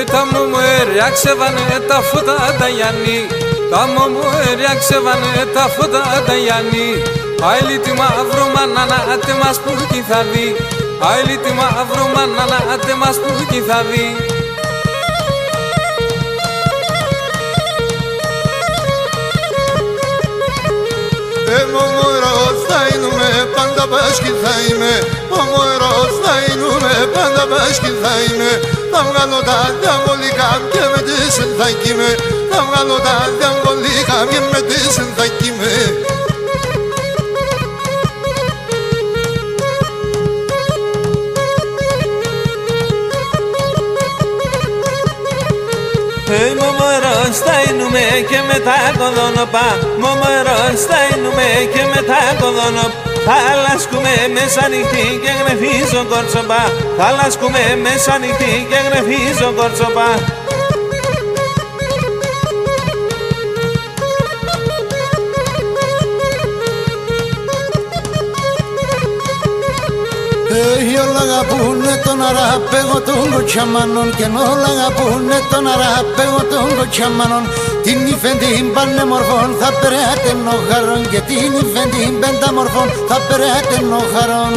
τα μωμέρια ξεβάνε τα φώτα τα Γιάννη, τα μωμέρια ξεβάνε τα φώτα τα Γιάννη. Άιλι τη μαύρο μανάνα τε μας που κι θα δει, άιλι τη μαύρο μανάνα τε μας που κι θα δει. Μωμορός θα είνουμε, πάντα πάσχη θα είμαι. Μωμορός θα είνουμε, πάντα πάσχη θα είμαι. Θα βγάλω τα διαβολικά και με τη θα κοίμαι. Θα βγάλω τα διαβολικά και με τη θα κοίμαι. Μωμορός θα είνουμε και μετά κοδόνοπα, μωμορός θα είνουμε και μετά κοδόνοπα. Θα λάσκουμε μέσα νυχτή και γνεφίζω κορτσοπά, θα λάσκουμε μέσα νυχτή και γνεφίζω κορτσοπά. Όλα αγαπούνε τον αραπέγο των κοτσαμάνων και όλα αγαπούνε τον αραπέγο των κοτσαμάνων. Την ύφεν την πανέμορφων θα περάτε νοχαρών και την ύφεν την πενταμορφών θα περάτε νοχαρών.